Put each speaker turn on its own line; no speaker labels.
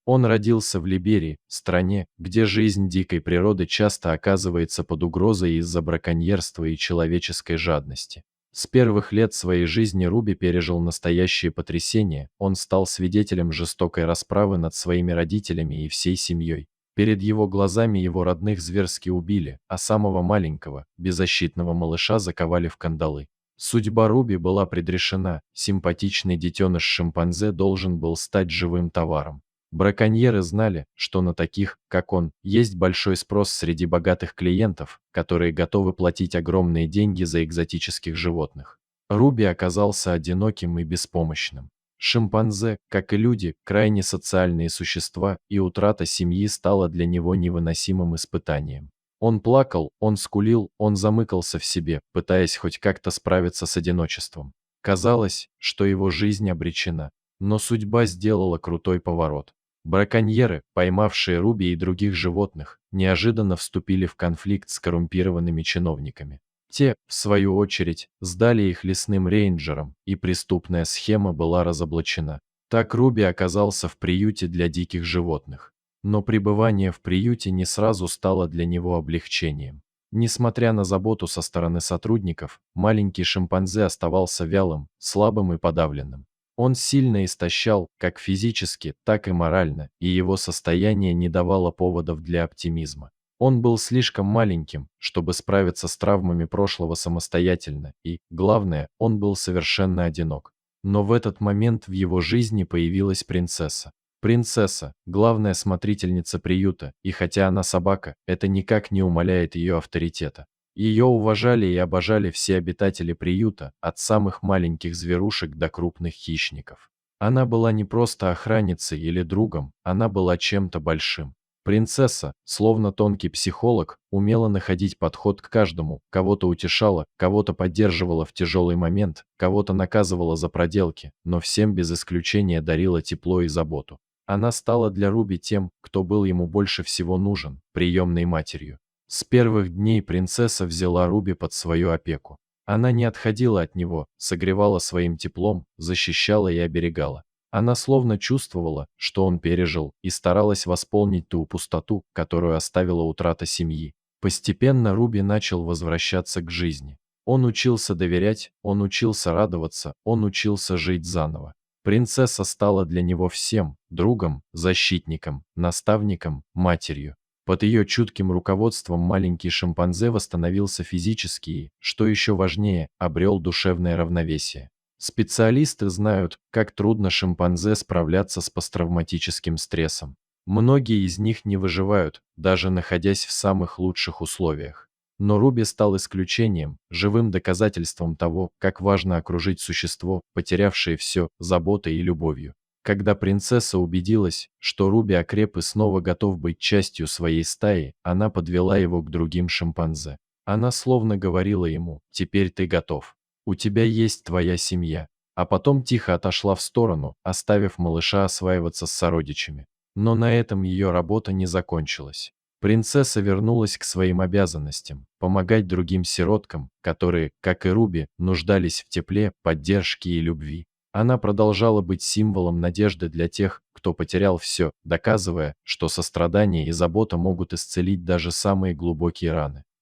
Он родился в Либерии, стране, где жизнь дикой природы часто оказывается под угрозой из-за браконьерства и человеческой жадности. С первых лет своей жизни Руби пережил настоящее потрясение, он стал свидетелем жестокой расправы над своими родителями и всей семьей. Перед его глазами его родных зверски убили, а самого маленького, беззащитного малыша заковали в кандалы. Судьба Руби была предрешена, симпатичный детеныш шимпанзе должен был стать живым товаром. Браконьеры знали, что на таких, как он, есть большой спрос среди богатых клиентов, которые готовы платить огромные деньги за экзотических животных. Руби оказался одиноким и беспомощным. Шимпанзе, как и люди, крайне социальные существа, и утрата семьи стала для него невыносимым испытанием. Он плакал, он скулил, он замыкался в себе, пытаясь хоть как-то справиться с одиночеством. Казалось, что его жизнь обречена. Но судьба сделала крутой поворот. Браконьеры, поймавшие Руби и других животных, неожиданно вступили в конфликт с коррумпированными чиновниками. Те, в свою очередь, сдали их лесным рейнджерам, и преступная схема была разоблачена. Так Руби оказался в приюте для диких животных. Но пребывание в приюте не сразу стало для него облегчением. Несмотря на заботу со стороны сотрудников, маленький шимпанзе оставался вялым, слабым и подавленным. Он сильно истощал, как физически, так и морально, и его состояние не давало поводов для оптимизма. Он был слишком маленьким, чтобы справиться с травмами прошлого самостоятельно, и, главное, он был совершенно одинок. Но в этот момент в его жизни появилась принцесса. Принцесса, главная смотрительница приюта, и хотя она собака, это никак не умаляет ее авторитета. Ее уважали и обожали все обитатели приюта, от самых маленьких зверушек до крупных хищников. Она была не просто охранницей или другом, она была чем-то большим. Принцесса, словно тонкий психолог, умела находить подход к каждому, кого-то утешала, кого-то поддерживала в тяжелый момент, кого-то наказывала за проделки, но всем без исключения дарила тепло и заботу. Она стала для Руби тем, кто был ему больше всего нужен, приемной матерью. С первых дней принцесса взяла Руби под свою опеку. Она не отходила от него, согревала своим теплом, защищала и оберегала. Она словно чувствовала, что он пережил, и старалась восполнить ту пустоту, которую оставила утрата семьи. Постепенно Руби начал возвращаться к жизни. Он учился доверять, он учился радоваться, он учился жить заново. Принцесса стала для него всем: другом, защитником, наставником, матерью. Под ее чутким руководством маленький шимпанзе восстановился физически и, что еще важнее, обрел душевное равновесие. Специалисты знают, как трудно шимпанзе справляться с посттравматическим стрессом. Многие из них не выживают, даже находясь в самых лучших условиях. Но Руби стал исключением, живым доказательством того, как важно окружить существо, потерявшее все, заботой и любовью. Когда принцесса убедилась, что Руби окреп и снова готов быть частью своей стаи, она подвела его к другим шимпанзе. Она словно говорила ему: «Теперь ты готов. У тебя есть твоя семья». А потом тихо отошла в сторону, оставив малыша осваиваться с сородичами. Но на этом ее работа не закончилась. Принцесса вернулась к своим обязанностям – помогать другим сироткам, которые, как и Руби, нуждались в тепле, поддержке и любви. Она продолжала быть символом надежды для тех, кто потерял все, доказывая, что сострадание и забота могут исцелить даже самые глубокие раны.